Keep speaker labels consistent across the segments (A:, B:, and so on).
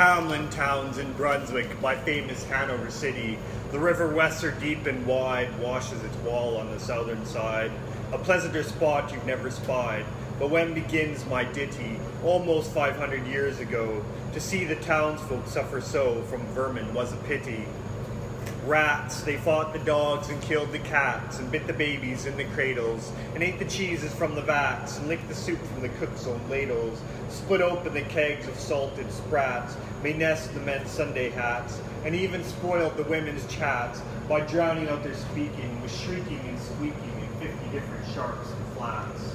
A: Hamlin towns in Brunswick, my famous Hanover city. The river Weser, deep and wide, washes its wall on the southern side. A pleasanter spot you've never spied. But when begins my ditty, almost 500 years ago, to see the townsfolk suffer so from vermin was a pity. Rats, they fought the dogs and killed the cats, and bit the babies in the cradles, and ate the cheeses from the vats, and licked the soup from the cook's own ladles, split open the kegs of salted sprats, made nests in the men's Sunday hats, and even spoiled the women's chats by drowning out their speaking with shrieking and squeaking in 50 different sharps and flats.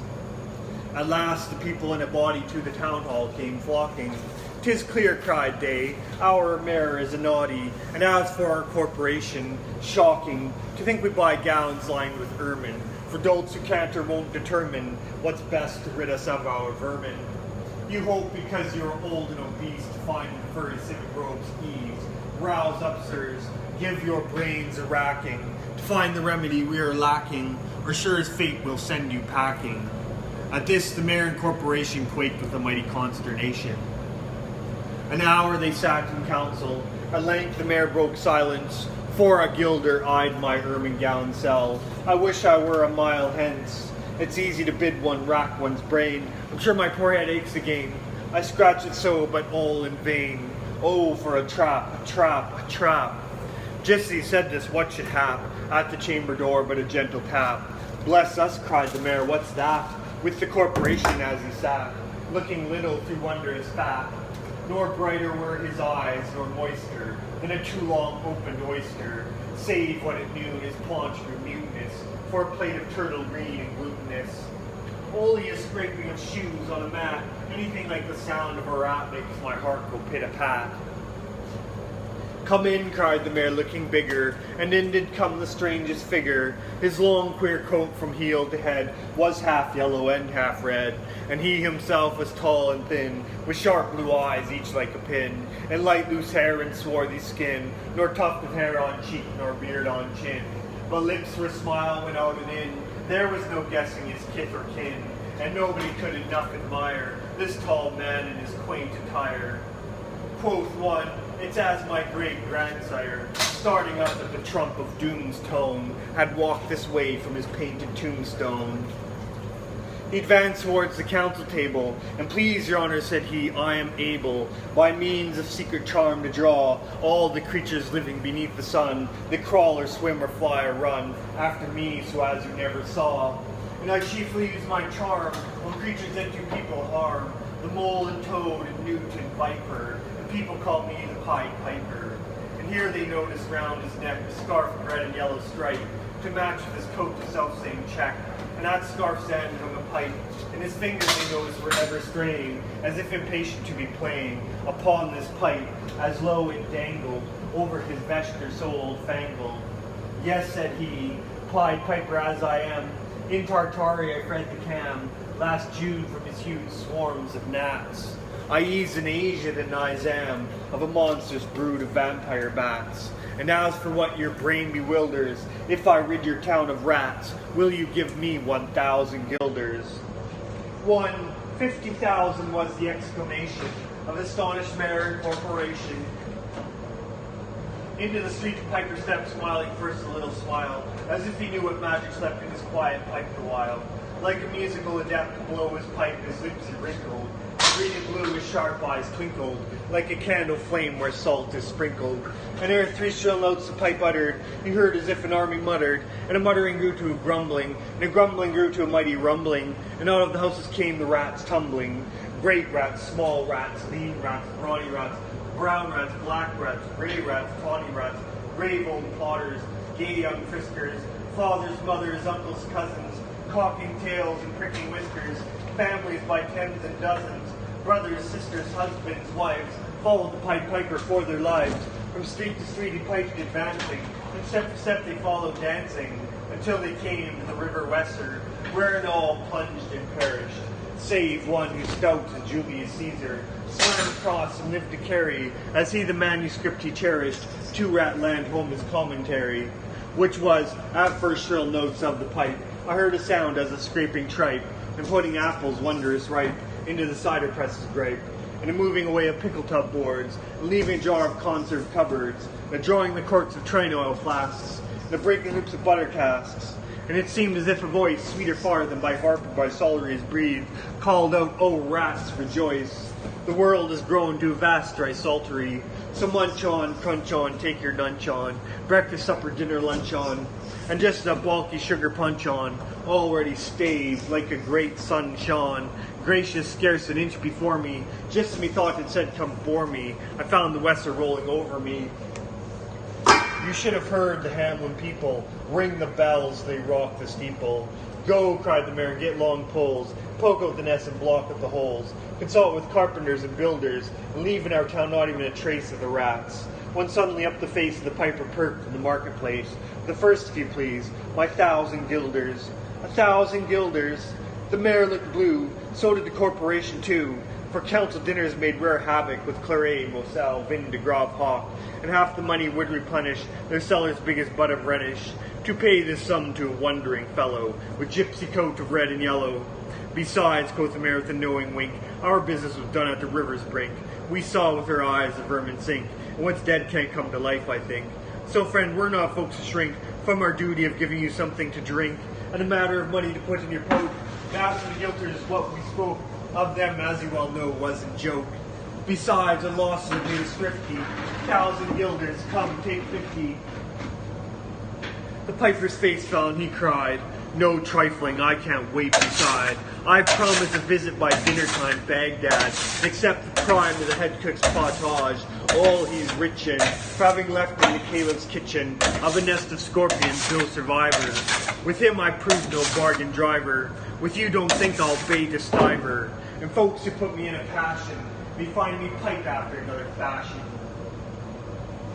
A: At last the people in a body to the town hall came flocking. "'Tis clear," cried they, "our mayor is a naughty, and as for our corporation, shocking, to think we buy gowns lined with ermine, for dolts who can't or won't determine what's best to rid us of our vermin. You hope because you're old and obese to find in furry civic robes ease. Rouse up, sirs, give your brains a racking, to find the remedy we are lacking, or sure as fate will send you packing." At this the mayor and corporation quaked with a mighty consternation. An hour they sat in council. At length the mayor broke silence. "For a guilder eyed my ermine gown sell. I wish I were a mile hence. It's easy to bid one rack one's brain. I'm sure my poor head aches again. I scratch it so, but all in vain. Oh, for a trap, a trap, a trap." Just as he said this, what should hap? At the chamber door but a gentle tap. "Bless us," cried the mayor, "what's that?" With the corporation as he sat, looking little through wondrous fat. Nor brighter were his eyes, nor moister, than a too long opened oyster, save what at noon his paunch grew mutinous, for a plate of turtle green and glutinous. Only a scraping of shoes on a mat, anything like the sound of a rat makes my heart go pit-a-pat. "Come in," cried the mayor, looking bigger, and in did come the strangest figure. His long queer coat from heel to head was half yellow and half red, and he himself was tall and thin, with sharp blue eyes each like a pin, and light loose hair and swarthy skin, nor tuft of hair on cheek nor beard on chin. But lips were smile went out and in, there was no guessing his kith or kin, and nobody could enough admire this tall man in his quaint attire. Quoth one, "It's as my great-grandsire, starting up at the trump of doom's tone, had walked this way from his painted tombstone." He advanced towards the council table, and "Please, your honor," said he, "I am able, by means of secret charm, to draw all the creatures living beneath the sun, that crawl or swim or fly or run, after me, so as you never saw. And I chiefly use my charm on creatures that do people harm, the mole and toad and newt and viper, and people call me the Pied Piper." And here they noticed round his neck a scarf of red and yellow stripe, to match with his coat the self-same check, and that scarf's end hung a pipe, and his fingers they noticed were ever straying, as if impatient to be playing upon this pipe, as low it dangled over his vesture so old-fangled. "Yes," said he, "Pied Piper as I am, in Tartary I fred the cam, last June from his huge swarms of gnats. I ease in Asia the Nizam of a monstrous brood of vampire bats. And as for what your brain bewilders, if I rid your town of rats, will you give me 1,000 guilders?" 50,000 was the exclamation of astonished mayor and corporation. Into the street the piper stepped, smiling first a little smile, as if he knew what magic slept in his quiet pipe the while. Like a musical adept to blow his pipe, his lips he wrinkled. Green and blue his sharp eyes twinkled, like a candle flame where salt is sprinkled. And ere 3 shrill notes the pipe uttered, he heard as if an army muttered, and a muttering grew to a grumbling, and a grumbling grew to a mighty rumbling, and out of the houses came the rats tumbling. Great rats, small rats, lean rats, brawny rats, brown rats, black rats, grey rats, tawny rats, grave old plotters, gay young friskers, fathers, mothers, uncles, cousins, cocking tails and pricking whiskers, families by tens and dozens, brothers, sisters, husbands, wives, followed the Pied Piper for their lives. From street to street he piped advancing, and step for step they followed dancing, until they came to the river Weser, wherein all plunged and perished, save one who stout as Julius Caesar, swam across and lived to carry, as he the manuscript he cherished, to Ratland home his commentary, which was, at first shrill notes of the pipe, I heard a sound as of scraping tripe, and putting apples wondrous ripe into the cider presses grape, and a moving away of pickle tub boards, and leaving a jar of conserve cupboards, and drawing the corks of train oil flasks, and a breaking loops of butter casks. And it seemed as if a voice, sweeter far than by harp or by psalteries breathed, called out, "O rats, rejoice! The world has grown to a vast dry saltery. So munch on, crunch on, take your nunch on, breakfast, supper, dinner, lunch on, and just a bulky sugar punch on, already staved like a great sun shone, gracious scarce an inch before me, just as me thought it said come bore me, I found the Weser rolling over me. You should have heard the Hamlin people ring the bells, they rock the steeple. Go, cried the mayor, get long poles, poke out the nests and block up the holes, consult with carpenters and builders, and leave in our town not even a trace of the rats. When suddenly up the face of the piper perked in the marketplace, the first, if you please, my 1,000 guilders. 1,000 guilders. The mayor looked blue, so did the corporation too, for council dinners made rare havoc with claret, moselle, vin de grave hock, and half the money would replenish their cellars big as butt of Rhenish, to pay this sum to a wondering fellow, with gypsy coat of red and yellow. Besides, quoth the mayor with a knowing wink, our business was done at the river's brink. We saw with our eyes the vermin sink, and what's dead can't come to life, I think. So, friend, we're not folks to shrink from our duty of giving you something to drink, and a matter of money to put in your poke. As for the guilters, what we spoke of them, as you well know, wasn't joke. Besides, the losses have made us thrifty. 1,000 guilders, come, take 50. The piper's face fell, and he cried, no trifling, I can't wait beside. I've promised a visit by dinner time, Baghdad, except the prime of the head cook's potage, all he's rich in, for having left me in the caliph's kitchen, of a nest of scorpions, no survivors. With him I proved no bargain driver, with you don't think I'll bait a stiver, and folks who put me in a passion, may find me pipe after another fashion.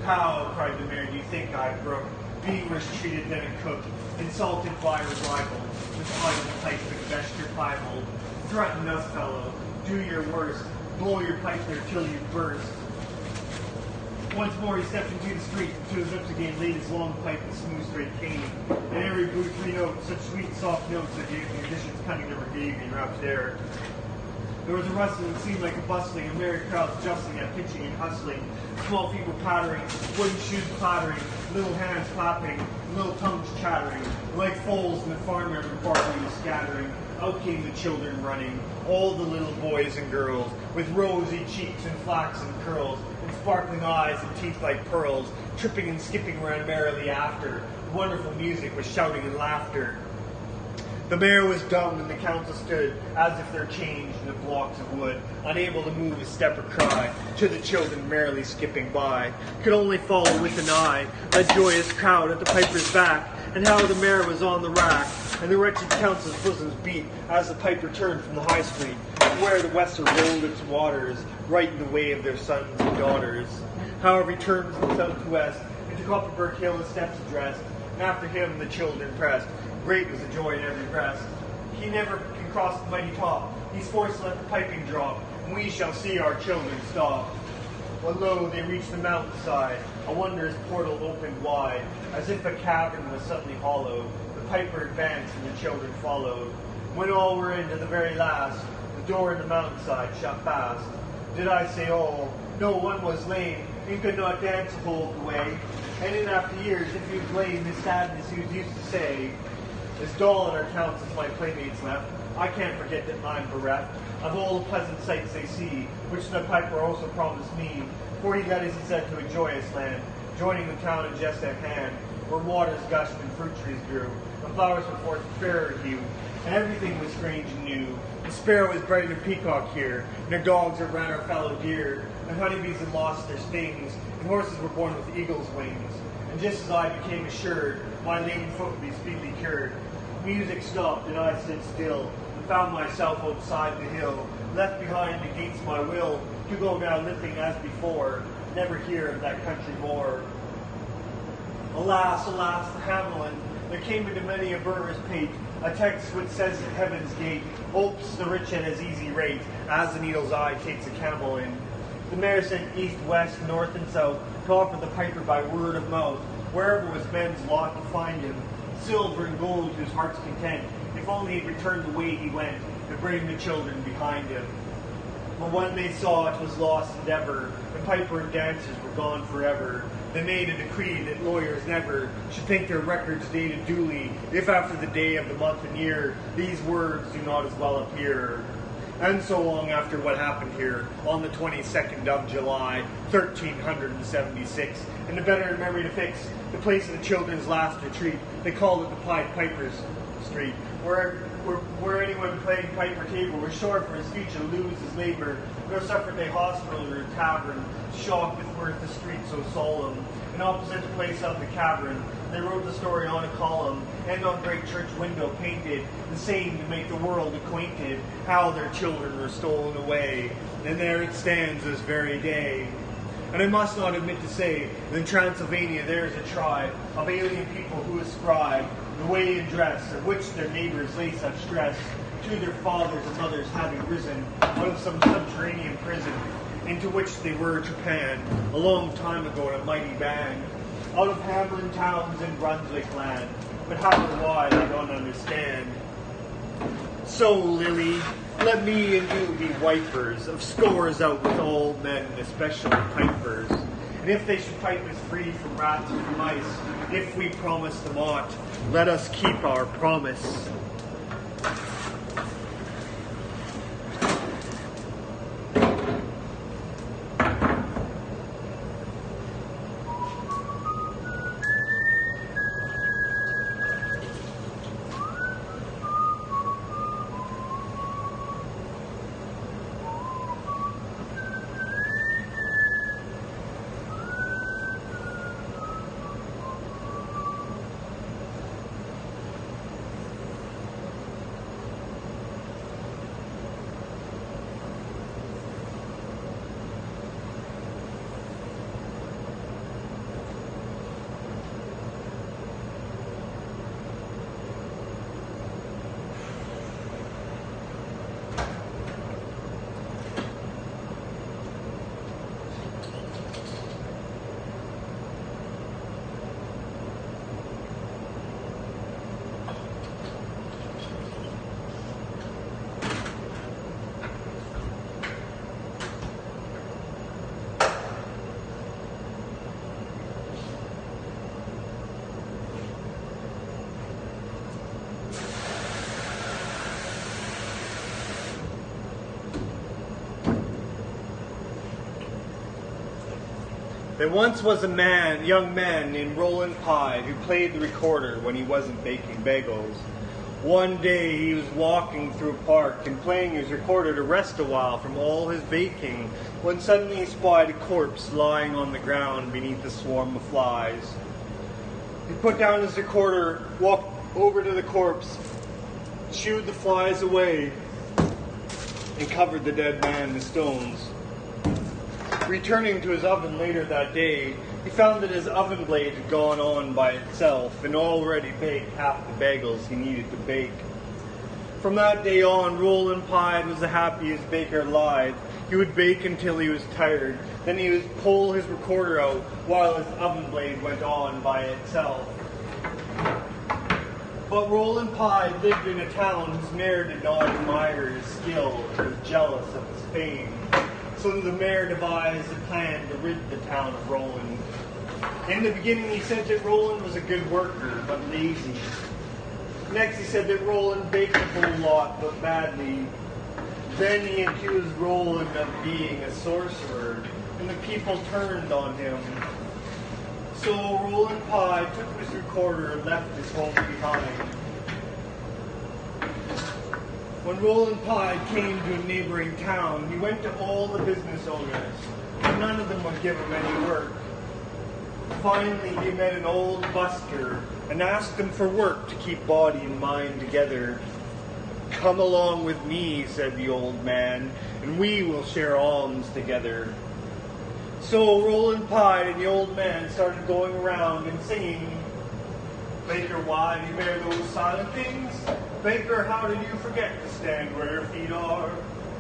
A: How, cried the mayor, do you think I brook, being worse treated than a cook, insulted by a rival, with idle pipe and vesture piebald, threaten us, fellow, do your worst, blow your pipe there till you burst. Once more he stepped into the street, and to his lips again laid his long pipe and smooth straight cane, and every blew 3 notes, such sweet soft notes that the musician's cunning never gave me, wrapped there. There was a rustling that seemed like a bustling, a merry crowd justling at pitching and hustling, small feet were pattering, wooden shoes clattering, little hands clapping, little tongues chattering, like foals in the farmyard and barley was scattering. Out came the children running, all the little boys and girls, with rosy cheeks and flaxen curls, and sparkling eyes and teeth like pearls, tripping and skipping around merrily after. Wonderful music with shouting and laughter. The mayor was dumb, and the council stood as if they're changed into blocks of wood, unable to move a step or cry, to the children merrily skipping by, could only follow with an eye that joyous crowd at the piper's back, and how the mayor was on the rack, and the wretched council's bosoms beat as the piper turned from the high street, where the Weser rolled its waters, right in the way of their sons and daughters. However, he turned from south to west, into Copperberg Hill his steps addressed, and after him the children pressed. Great was the joy in every breast. He never can cross the mighty top. He's forced to let the piping drop, and we shall see our children stop. When lo, they reached the mountainside, a wondrous portal opened wide, as if a cavern was suddenly hollowed. The piper advanced, and the children followed. When all were in to the very last, the door in the mountainside shut fast. Did I say all? No, one was lame, and could not dance a whole the way. And in after years, if you blame his sadness, he was used to say, as dull in our town since my playmates left, I can't forget that I'm bereft of all the pleasant sights they see, which the piper also promised me, for he led, as he said, to a joyous land, joining the town in just at hand, where waters gushed and fruit trees grew, and flowers were forth fairer hue, and everything was strange and new. The sparrow was brighter than peacock here, and the dogs outran our fallow deer, and honeybees had lost their stings, and horses were born with eagle's wings. And just as I became assured, my lame foot would be speedily cured, music stopped, and I stood still, and found myself outside the hill, left behind against my will, to go now limping as before, never hear of that country more. Alas, alas, the Hamelin, there came into many a burgher's pate, a text which says at heaven's gate, hopes the rich at his easy rate, as the needle's eye takes a camel in. The mayor sent east, west, north, and south, to offer the piper by word of mouth, wherever was men's lot to find him, silver and gold to his heart's content, if only he'd returned the way he went, to bring the children behind him. but when they saw it was lost endeavor, and piper and dancers were gone forever, they made a decree that lawyers never should think their records dated duly, if after the day of the month and year these words do not as well appear. And so long after what happened here, on the 22nd of July, 1376, in the better memory to fix, the place of the children's last retreat, they called it the Pied Piper's Street, where anyone playing pipe or table was sure for his future lose his labor, nor suffered they hospital or tavern, shocked with worth the street so solemn. In opposite the place of the cavern, they wrote the story on a column, and on great church window painted, the same to make the world acquainted, how their children were stolen away, and there it stands this very day. And I must not omit to say that in Transylvania there is a tribe of alien people who ascribe the way and dress of which their neighbors lay such stress to their fathers and mothers having risen out of some subterranean prison into which they were trepanned a long time ago in a mighty band out of Hamlin towns in Brunswick land, but how or why I don't understand. So, Lily, let me and you be wipers of scores out with old men, especially pipers. And if they should pipe us free from rats and from mice, if we promise them aught, let us keep our promise. There once was a young man named Roland Pye who played the recorder when he wasn't baking bagels. One day he was walking through a park and playing his recorder to rest a while from all his baking, when suddenly he spied a corpse lying on the ground beneath a swarm of flies. He put down his recorder, walked over to the corpse, shooed the flies away, and covered the dead man with stones. Returning to his oven later that day, he found that his oven blade had gone on by itself and already baked half the bagels he needed to bake. From that day on, Roland Pye was the happiest baker alive. He would bake until he was tired. Then he would pull his recorder out while his oven blade went on by itself. But Roland Pye lived in a town whose mayor did not admire his skill or was jealous of his fame. So the mayor devised a plan to rid the town of Roland. In the beginning, he said that Roland was a good worker, but lazy. Next, he said that Roland baked a whole lot, but badly. Then he accused Roland of being a sorcerer, and the people turned on him. So Roland Pye took his recorder and left his home behind. When Roland Pye came to a neighboring town, he went to all the business owners, but none of them would give him any work. Finally, he met an old busker and asked him for work to keep body and mind together. "Come along with me," said the old man, "and we will share alms together." So Roland Pye and the old man started going around and singing, "Baker, why do you bear those silent things? Baker, how did you forget to stand where your feet are?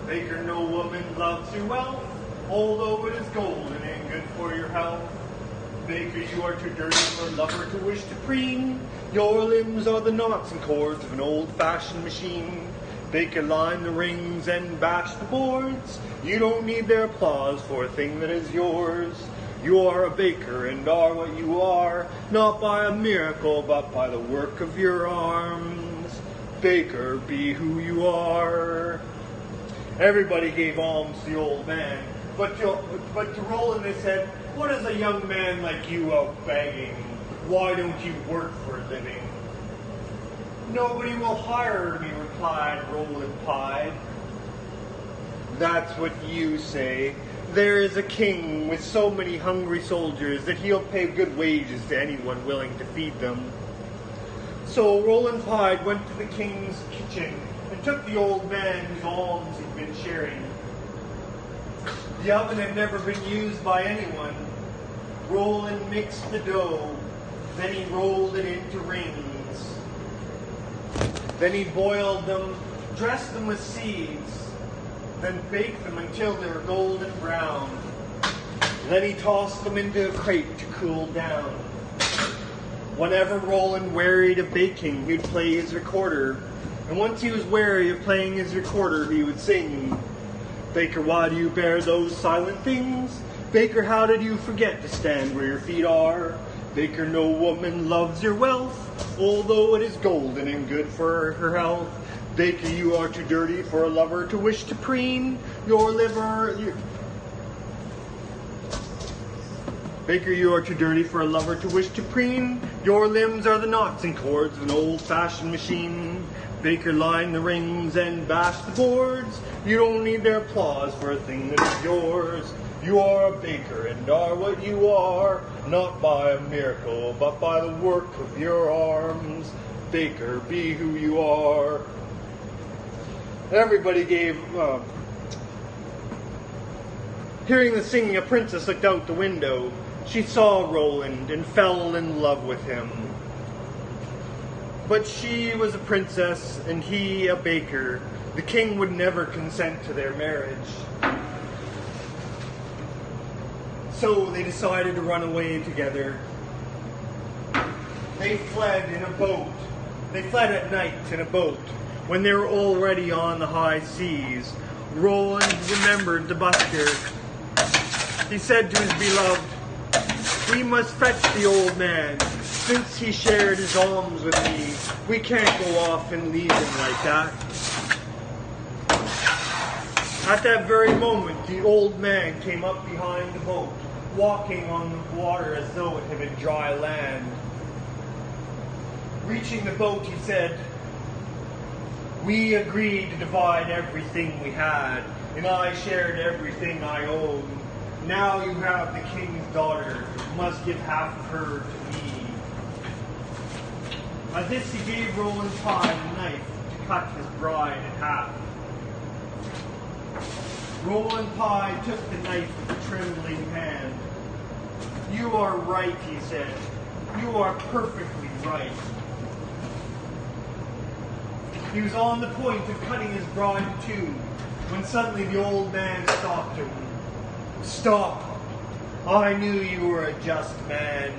A: Baker, no woman loves your wealth, although it is golden and good for your health. Baker, you are too dirty for a lover to wish to preen. Your limbs are the knots and cords of an old-fashioned machine. Baker line the rings and bash the boards. You don't need their applause for a thing that is yours. You are a baker and are what you are, not by a miracle, but by the work of your arms. Baker, be who you are. Everybody gave alms to the old man, but to Roland they said, what is a young man like you out begging? Why don't you work for a living? Nobody will hire me, replied Roland Pye. That's what you say. There is a king with so many hungry soldiers that he'll pay good wages to anyone willing to feed them. So Roland Pye went to the king's kitchen and took the old man whose alms he'd been sharing. The oven had never been used by anyone. Roland mixed the dough, then he rolled it into rings. Then he boiled them, dressed them with seeds, then baked them until they were golden brown. Then he tossed them into a crate to cool down. Whenever Roland wearied of baking, he'd play his recorder. And once he was weary of playing his recorder, he would sing, Baker, why do you bear those silent things? Baker, how did you forget to stand where your feet are? Baker, no woman loves your wealth, although it is golden and good for her health. Baker, you are too dirty for a lover to wish to preen your liver. Baker, you are too dirty for a lover to wish to preen. Your limbs are the knots and cords of an old-fashioned machine. Baker, line the rings and bash the boards. You don't need their applause for a thing that is yours. You are a baker and are what you are, not by a miracle, but by the work of your arms. Baker, be who you are. Everybody gave... Hearing the singing, a princess looked out the window. She saw Roland and fell in love with him. But she was a princess and he a baker. The king would never consent to their marriage. So they decided to run away together. They fled in a boat. They fled at night in a boat. When they were already on the high seas, Roland remembered the busker. He said to his beloved, we must fetch the old man. Since he shared his alms with me, we can't go off and leave him like that. At that very moment, the old man came up behind the boat, walking on the water as though it had been dry land. Reaching the boat, he said, we agreed to divide everything we had, and I shared everything I owned. Now you have the king's daughter, must give half of her to me. At this he gave Roland Pye a knife to cut his bride in half. Roland Pye took the knife with a trembling hand. You are right, he said. You are perfectly right. He was on the point of cutting his bride in two, when suddenly the old man stopped him. Stop! I knew you were a just man.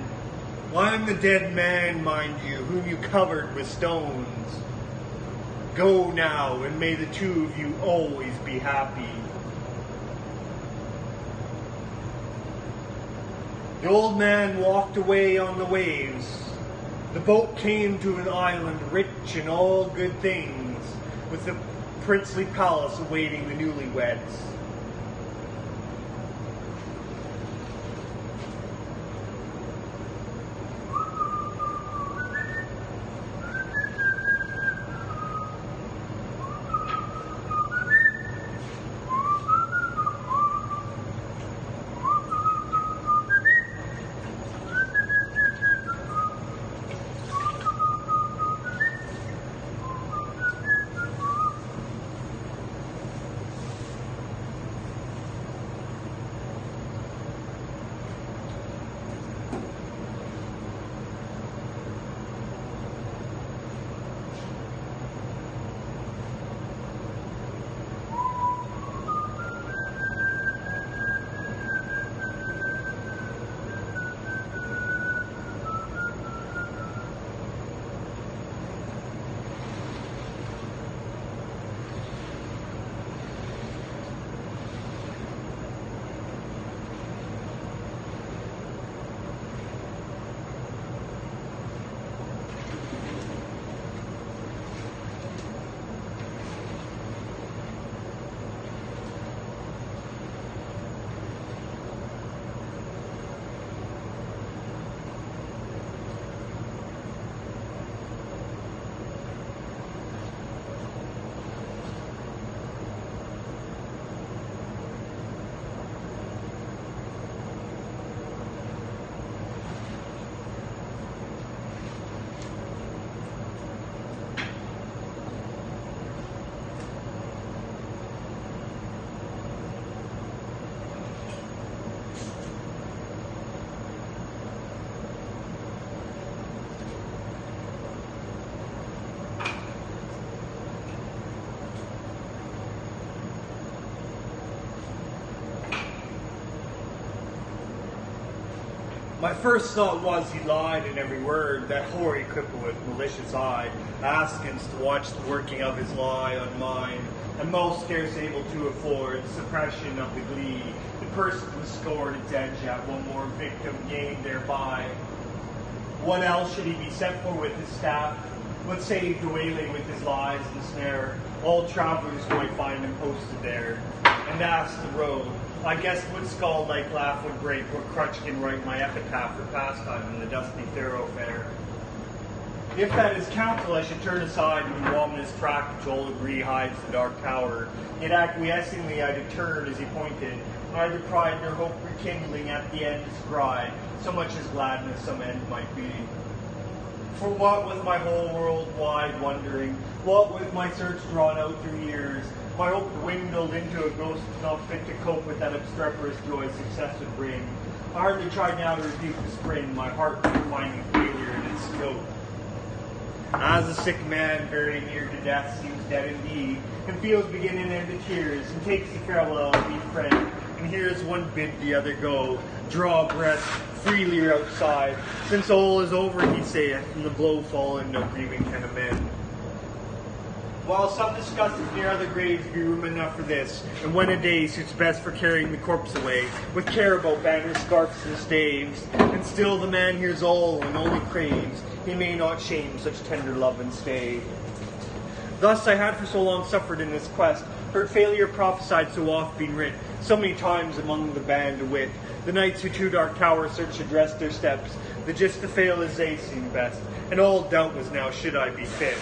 A: I'm the dead man, mind you, whom you covered with stones. Go now, and may the two of you always be happy. The old man walked away on the waves. The boat came to an island rich in all good things, with the princely palace awaiting the newlyweds. My first thought was he lied in every word, that hoary cripple with malicious eye, askance to watch the working of his lie on mine, and most scarce able to afford suppression of the glee. The person was scored its edge at one more victim gained thereby. What else should he be set for with his staff? What saved the waylay with his lies and snare? All travelers might find him posted there, and ask the road. I guess would skull-like laugh would break, where crutch can write my epitaph for pastime in the dusty thoroughfare. If that is counsel, I should turn aside when the ominous track which all agree hides the dark tower. Yet acquiescingly I did turn as he pointed, neither pride nor hope rekindling at the end's bride, so much as gladness some end might be. For what with my whole world wide wondering, what with my search drawn out through years, my hope dwindled into a ghost not fit to cope with that obstreperous joy success would bring. I hardly tried now to rebuke the spring, my heart finding failure in its scope. As a sick man very near to death seems dead indeed, and feels beginning end to tears, and takes the farewell of each friend, and hears one bid the other go, draw breath freely outside, since all is over, he saith, and the blow fallen no grieving can amend. While some discuss if near other graves be room enough for this, and when a day suits best for carrying the corpse away, with care about banners, scarfs, and staves, and still the man hears all and only craves, he may not shame such tender love and stay. Thus I had for so long suffered in this quest, heard failure prophesied so oft been writ, so many times among the band of wit, the knights who to dark tower search addressed their steps, the gist to fail as they seem best, and all doubt was now should I be fit.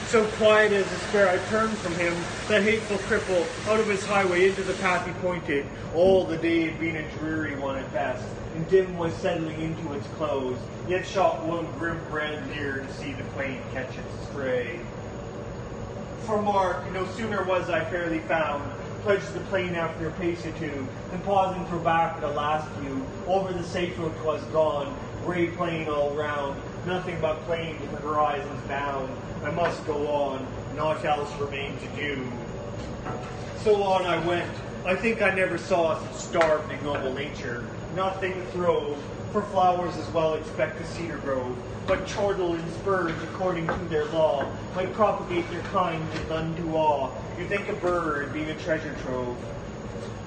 A: So quiet as despair I turned from him, that hateful cripple, out of his highway into the path he pointed. All the day had been a dreary one at best, and dim was settling into its close, yet shot one grim brand near to see the plain catch its stray. For mark, no sooner was I fairly found, pledged the plain after a pace or two, then pausing for back at a last view, over the safe road 'twas gone, grey plain all round, nothing but plain to the horizon's bound. I must go on, naught else remained to do. So on I went. I think I never saw such starved ignoble nature. Nothing throve, for flowers as well expect a cedar grove, but chortle and spurs according to their law, might propagate their kind with none to awe. You think a bird being a treasure trove.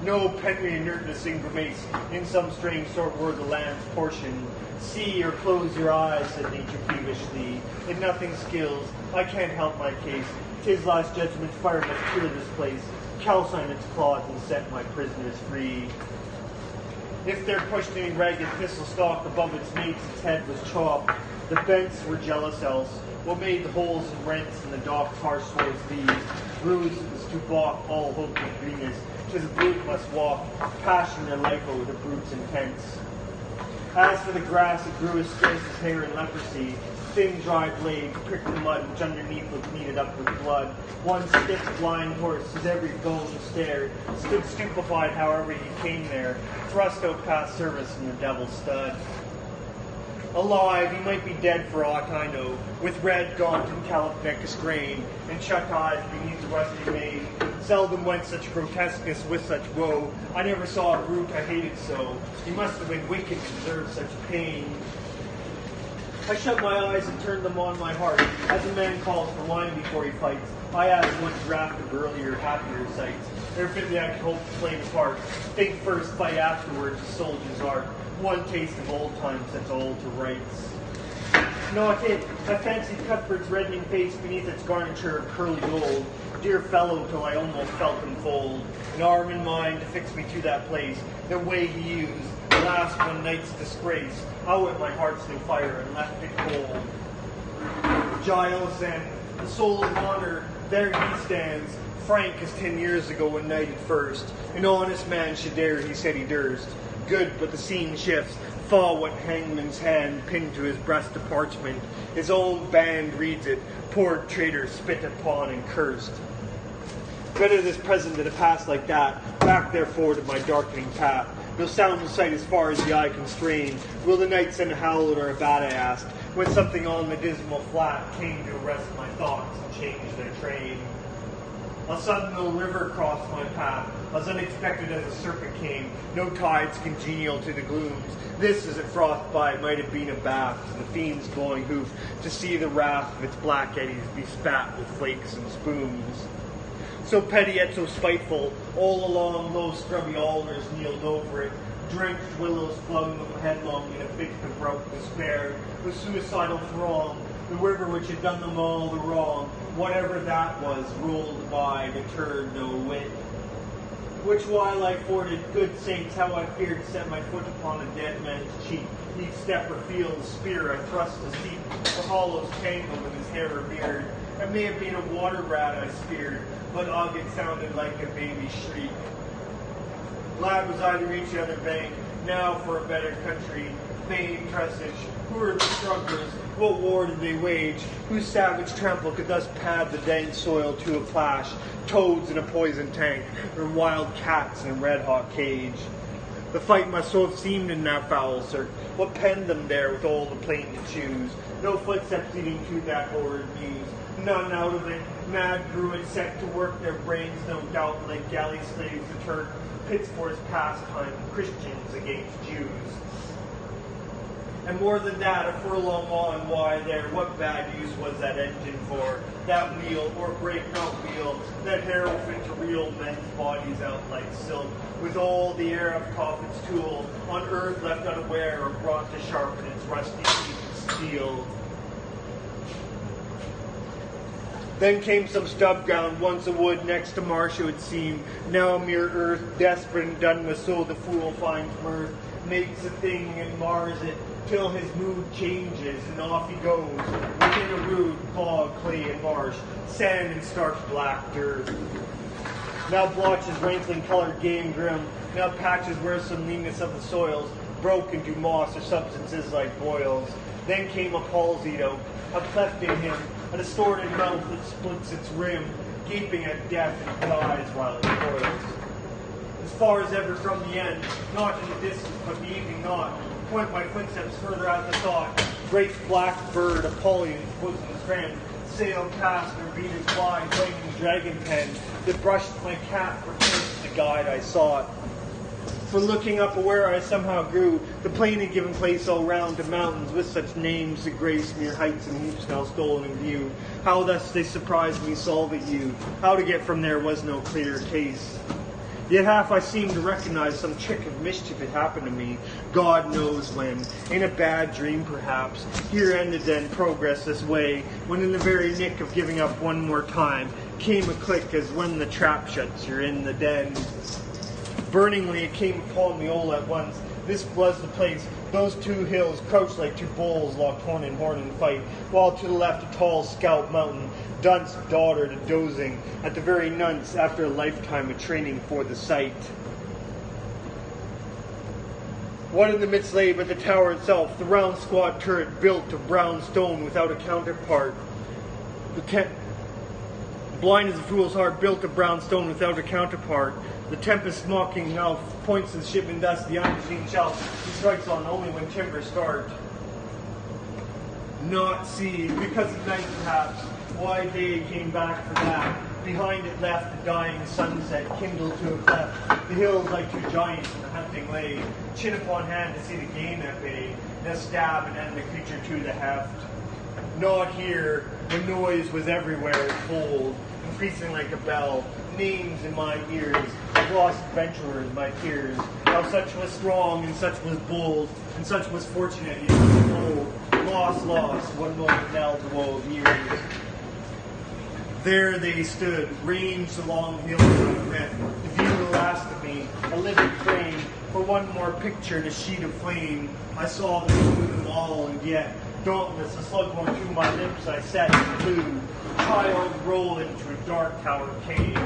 A: No penury inertness in grimace, in some strange sort were the land's portion. See or close your eyes, said nature peevishly, in nothing skills, I can't help my case. 'Tis last judgment fire must clear this place, calcine its claws and set my prisoners free. If there pushed any ragged thistle stalk above its mates, its head was chopped. The bents were jealous else. What made the holes and rents in the dock's harsh swords these? Bruised was to balk all hope of greenness. 'Tis a brute must walk, passion their life over the brute's intents. As for the grass, it grew as scarce as hair in leprosy. Thin, dry blades pricked the mud, which underneath was kneaded up with blood. One stiff, blind horse, whose every bone stared, stood stupefied however he came there, thrust out past service in the devil's stud. Alive, he might be dead for aught I know, with red, gaunt, and callous neck astrain, and shut eyes beneath the rusty mane. Seldom went such grotesqueness with such woe. I never saw a brute I hated so. He must have been wicked to deserve such pain. I shut my eyes and turned them on my heart. As a man calls for wine before he fights, I asked one draft of earlier, happier sights. Ere fitly I could hope to play the part. Think first, fight afterwards, a soldier's art. One taste of old times sets all to rights. Not it. I fancied Cuthbert's reddening face beneath its garniture of curly gold. Dear fellow, till I almost felt him fold an arm in mine to fix me to that place. The way he used, the last one night's disgrace, out at my heart's new fire and left it cold. Giles, then, the soul of honor, there he stands, frank as 10 years ago when knighted first. An honest man should dare, he said he durst. Good, but the scene shifts. Fall what hangman's hand pinned to his breast a parchment. His own band reads it. Poor traitor spit upon and cursed. Better this present than a past like that. Back therefore to my darkening path. No sound in sight as far as the eye can strain. Will the night send a howl or a bat, I asked, when something on the dismal flat came to arrest my thoughts and change their train. A sudden little river crossed my path, as unexpected as a serpent came, no tides congenial to the glooms. This, as it frothed by, might have been a bath to the fiend's glowing hoof, to see the wrath of its black eddies be spat with flakes and spoons. So petty yet so spiteful, all along low scrubby alders kneeled over it, drenched willows flung them headlong in a fit of broke despair, with suicidal throng, the river which had done them all the wrong, whatever that was, rolled by, deterred no whit. Which while I forded, good saints, how I feared to set my foot upon a dead man's cheek. Each step or field spear I thrust to seek, the hollows tangled with his hair or beard. It may have been a water rat I speared, but ugh, it sounded like a baby's shriek. Glad was I to reach the other bank, now for a better country. Fame, presage, who were the strugglers? What war did they wage? Whose savage trample could thus pad the dank soil to a plash? Toads in a poison tank, or wild cats in a red-hot cage? The fight must so have seemed in that foul cirque. What penned them there with all the plain to choose? No footsteps leading to that horrid muse. None out of it. Mad Druids set to work their brains, no doubt, like galley slaves the Turk pits for his pastime, Christians against Jews. And more than that, a furlong on, why there, what bad use was that engine for? That wheel, or break not wheel, that harrow fit to reel men's bodies out like silk, with all the air of Coffin's tool, on earth left unaware, or brought to sharpen its rusty teeth of steel. Then came some stub ground, once a wood, next to marsh it would seem, now a mere earth, desperate and done with, so the fool finds mirth, makes a thing and mars it, till his mood changes, and off he goes, within a rude bog, clay and marsh, sand and stark black dirt. Now blotches rankling colored game grim, now patches where some leanness of the soils broke into moss or substances like boils. Then came a palsied oak, a cleft in him, a distorted mouth that splits its rim, gaping at death and dies while it toils. As far as ever from the end, not in the distance, but the evening not, point my footsteps further at the thought. Great black bird, Apollyon's bosom's friend, sailed past or beat his flying, flaming dragon pen, that brushed my cap for first the guide I sought. For looking up where I somehow grew, the plain had given place all round to mountains with such names to grace mere heights and heaps now stolen in view. How thus they surprised me, solve at you. How to get from there was no clear case. Yet half I seemed to recognize some trick of mischief had happened to me, God knows when, in a bad dream perhaps. Here ended then progress this way, when in the very nick of giving up one more time, came a click as when the trap shuts, you're in the den. Burningly it came upon me all at once. This was the place. Those two hills crouched like two bulls locked horn in fight, while to the left a tall scout mountain, dunce daughter to dozing, at the very nunce after a lifetime of training for the sight. What in the midst lay but the tower itself, the round squat turret built of brown stone without a counterpart. Blind as a fool's heart, built of brown stone without a counterpart. The tempest mocking mouth points to the shipman thus, the unseen shell he strikes on only when timbers start. Not see, because of night perhaps, why day came back for that. Behind it left the dying sunset, kindled to a cleft. The hills like two giants in the hunting lay, chin upon hand to see the game at bay. Now stab and end the creature to the heft. Not here, the noise was everywhere told, increasing like a bell. Names in my ears, of lost adventurers, my peers. How such was strong, and such was bold, and such was fortunate, yet was old. Lost, one moment now the woe of years. There they stood, ranged along the hills of myth, the view the last of me, a living frame, for one more picture in a sheet of flame. I saw them through them all, and yet, dauntless, a slug went through my lips, I sat and flew. Child rolled into a dark tower cave.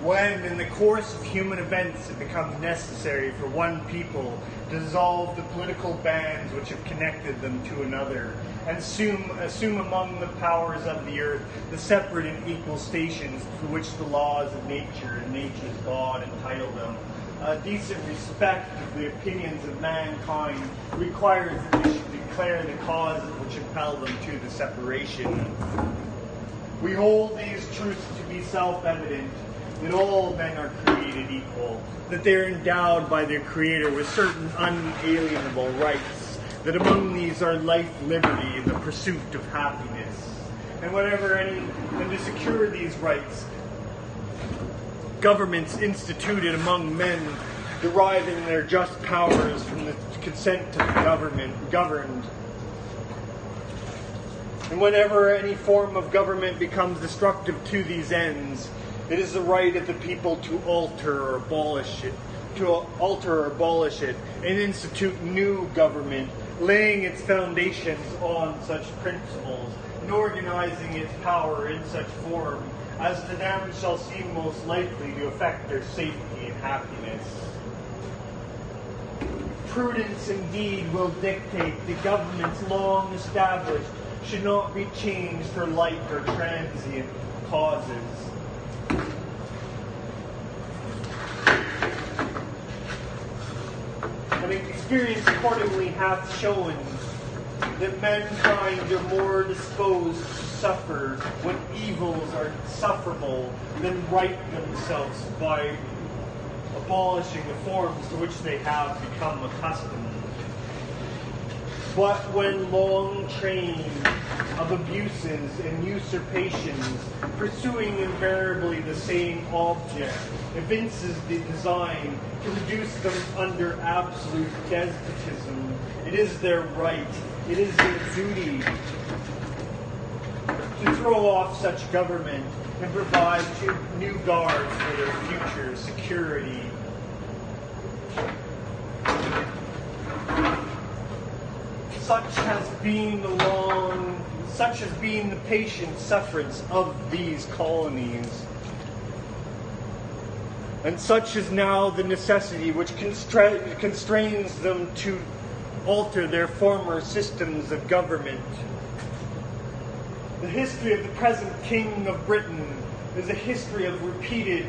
A: When, in the course of human events, it becomes necessary for one people to dissolve the political bands which have connected them to another, and assume among the powers of the earth the separate and equal stations for which the laws of nature and nature's God entitle them, a decent respect of the opinions of mankind requires that they should declare the causes which impel them to the separation. We hold these truths to be self-evident, that all men are created equal, that they are endowed by their Creator with certain unalienable rights, that among these are life, liberty, and the pursuit of happiness. And to secure these rights, governments instituted among men, deriving their just powers from the consent of the governed. And whenever any form of government becomes destructive to these ends, it is the right of the people to alter or abolish it, and institute new government, laying its foundations on such principles, and organizing its power in such form as to them shall seem most likely to affect their safety and happiness. Prudence indeed will dictate that governments long established should not be changed for light or transient causes. And experience accordingly hath shown that mankind are more disposed to suffer when evils are sufferable than right themselves by abolishing the forms to which they have become accustomed. But when long trained of abuses and usurpations, pursuing invariably the same object, evinces the design to reduce them under absolute despotism, it is their right, it is their duty to throw off such government and provide new guards for their future security. Such has been the patient sufferance of these colonies. And such is now the necessity which constrains them to alter their former systems of government. The history of the present King of Britain is a history of repeated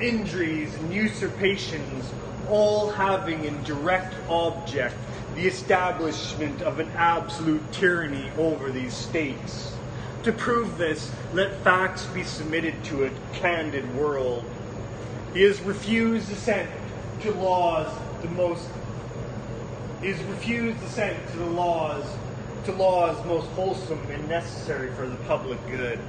A: injuries and usurpations, all having in direct object the establishment of an absolute tyranny over these states. To prove this, let facts be submitted to a candid world. He has refused assent to laws most wholesome and necessary for the public good.